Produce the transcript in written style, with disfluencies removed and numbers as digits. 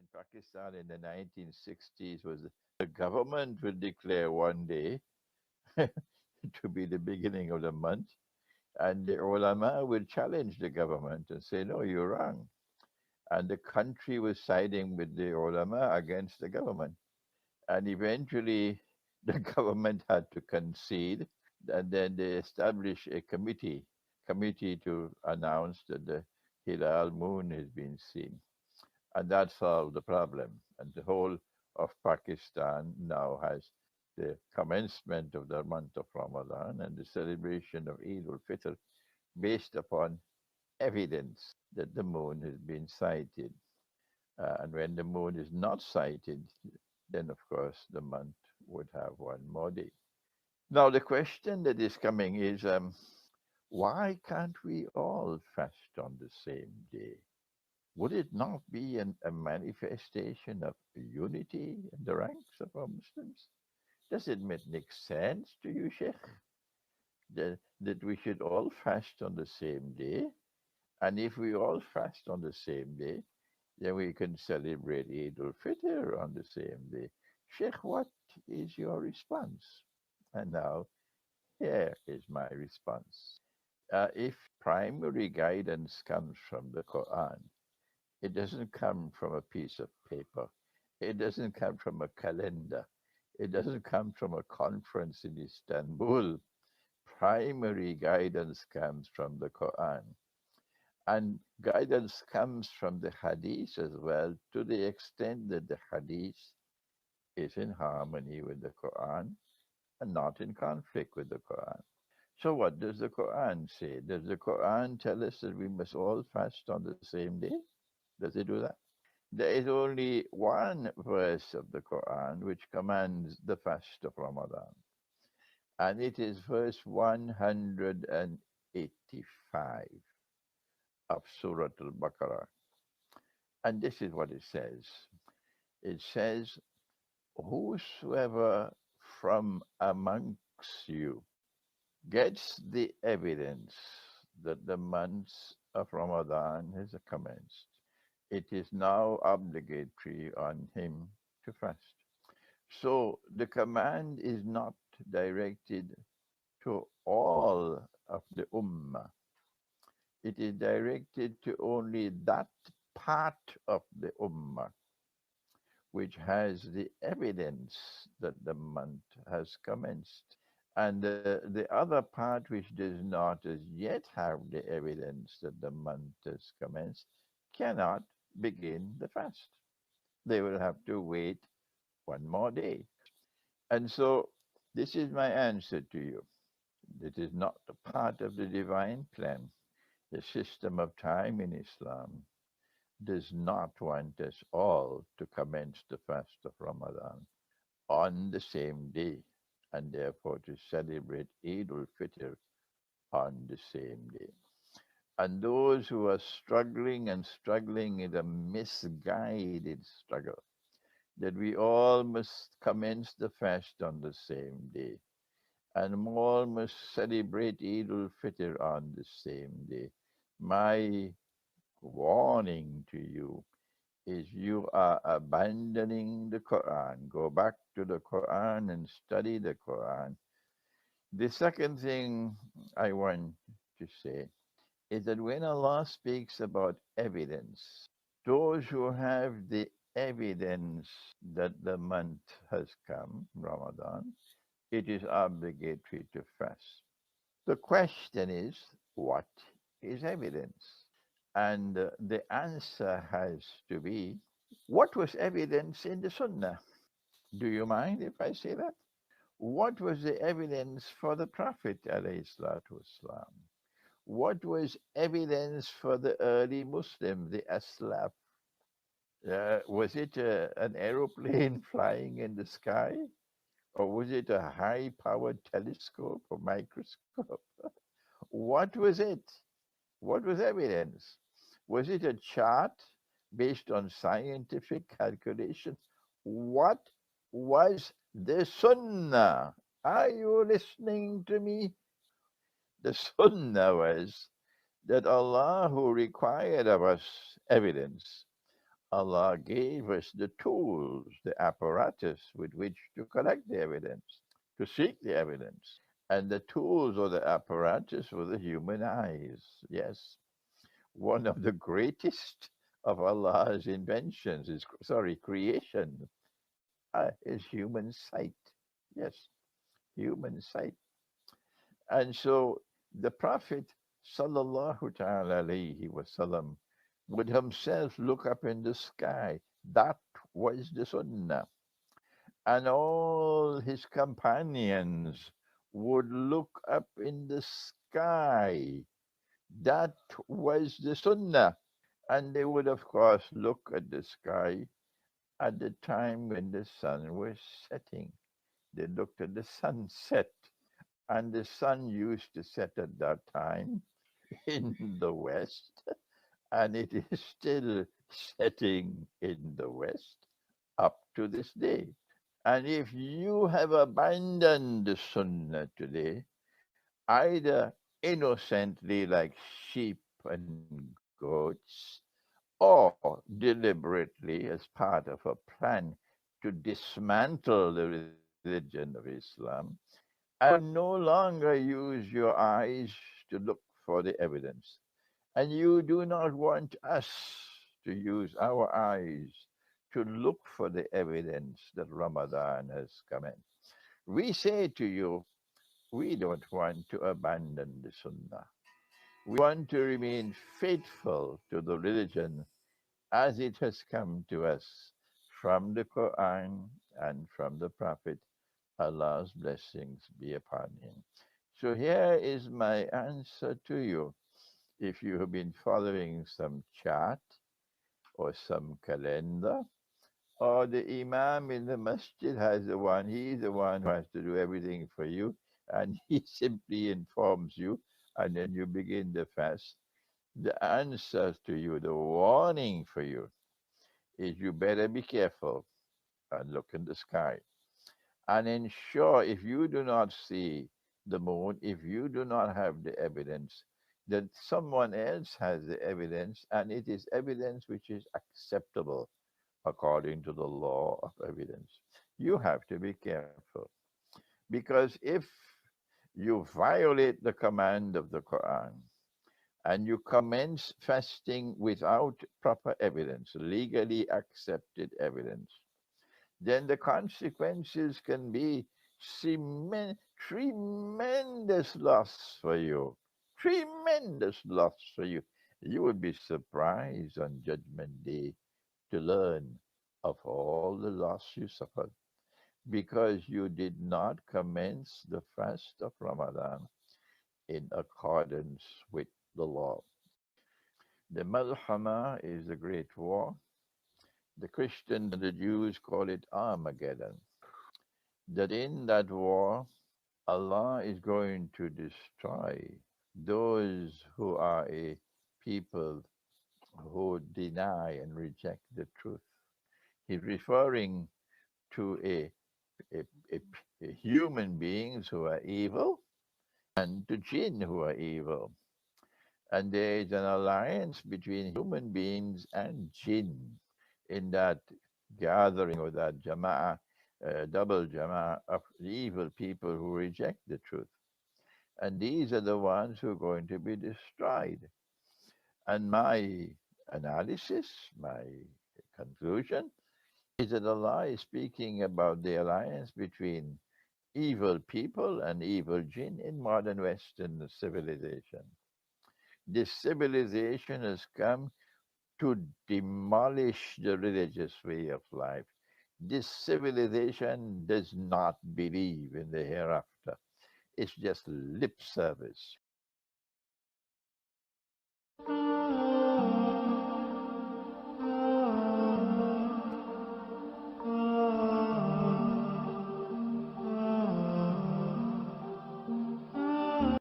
in Pakistan in the 1960s was the government would declare one day to be the beginning of the month, and the ulama would challenge the government and say, no, you're wrong. And the country was siding with the ulama against the government. And eventually, the government had to concede, and then they established a committee to announce that the Hilal moon has been seen. And that solved the problem. And the whole of Pakistan now has the commencement of the month of Ramadan and the celebration of Eid al-Fitr based upon evidence that the moon has been sighted. And when the moon is not sighted, then of course the month would have one more day. Now the question that is coming is, why can't we all fast on the same day? Would it not be a manifestation of unity in the ranks of our Muslims? Does it make sense to you, Sheikh, that we should all fast on the same day? And if we all fast on the same day, then we can celebrate Eid al-Fitr on the same day. Sheikh, what is your response? And now, here is my response. If primary guidance comes from the Quran, it doesn't come from a piece of paper. It doesn't come from a calendar. It doesn't come from a conference in Istanbul. Primary guidance comes from the Quran. And guidance comes from the Hadith as well, to the extent that the Hadith is in harmony with the Quran and not in conflict with the Quran. So, what does the Quran say? Does the Quran tell us that we must all fast on the same day? Does it do that? There is only one verse of the Quran which commands the fast of Ramadan, and it is verse 185 of Surah Al-Baqarah. And this is what it says. It says, whosoever from amongst you gets the evidence that the month of Ramadan has commenced, it is now obligatory on him to fast. So the command is not directed to all of the ummah. It is directed to only that part of the ummah which has the evidence that the month has commenced. And the other part which does not as yet have the evidence that the month has commenced cannot begin the fast. They will have to wait one more day. And so this is my answer to you. It is not a part of the divine plan. The system of time in Islam does not want us all to commence the fast of Ramadan on the same day, and therefore to celebrate Eid al-Fitr on the same day. And those who are struggling and struggling in a misguided struggle, that we all must commence the fast on the same day, and all must celebrate Eid al-Fitr on the same day. My warning to you is you are abandoning the Quran. Go back to the Quran and study the Quran. The second thing I want to say is that when Allah speaks about evidence, those who have the evidence that the month has come, Ramadan, it is obligatory to fast. The question is, what is evidence? And the answer has to be, what was evidence in the Sunnah? Do you mind if I say that? What was the evidence for the Prophet ﷺ? What was evidence for the early Muslim, the Aslaf? Was it an aeroplane flying in the sky? Or was it a high-powered telescope or microscope? What was it? What was evidence? Was it a chart based on scientific calculation? What was the Sunnah? Are you listening to me? The Sunnah was that Allah, who required of us evidence, Allah gave us the tools, the apparatus with which to collect the evidence, to seek the evidence. And the tools or the apparatus were the human eyes. Yes, one of the greatest of Allah's inventions is, sorry, creation, is human sight. Yes, human sight. And so the Prophet sallallahu ta'ala alayhi wasallam would himself look up in the sky. That was the sunnah. And all his companions would look up in the sky. That was the sunnah. And they would, of course, look at the sky at the time when the sun was setting. They looked at the sunset, and the sun used to set at that time in the west, and it is still setting in the west up to this day. And if you have abandoned the sunnah today, either innocently like sheep and goats, or deliberately as part of a plan to dismantle the religion of Islam, and you no longer use your eyes to look for the evidence. And you do not want us to use our eyes to look for the evidence that Ramadan has come in. We say to you, we don't want to abandon the Sunnah. We want to remain faithful to the religion as it has come to us from the Quran and from the Prophet. Allah's blessings be upon him. So here is my answer to you. If you have been following some chart or some calendar, or the Imam in the masjid has the one, he's the one who has to do everything for you, and he simply informs you, and then you begin the fast. The answer to you, the warning for you, is you better be careful and look in the sky and ensure if you do not see the moon, if you do not have the evidence, that someone else has the evidence, and it is evidence which is acceptable according to the law of evidence. You have to be careful because if you violate the command of the Quran and you commence fasting without proper evidence, legally accepted evidence, then the consequences can be tremendous loss for you. Tremendous loss for you. You would be surprised on Judgment Day to learn of all the loss you suffered because you did not commence the fast of Ramadan in accordance with the law. The Malhama is the great war. The Christians and the Jews call it Armageddon. That in that war, Allah is going to destroy those who are a people who deny and reject the truth. He's referring to a, a, a human beings who are evil and to jinn who are evil. And there is an alliance between human beings and jinn in that gathering or that jama'ah, double jama'ah of evil people who reject the truth. And these are the ones who are going to be destroyed. And my analysis, my conclusion, is that Allah is speaking about the alliance between evil people and evil jinn in modern Western civilization. This civilization has come to demolish the religious way of life. This civilization does not believe in the hereafter. It's just lip service.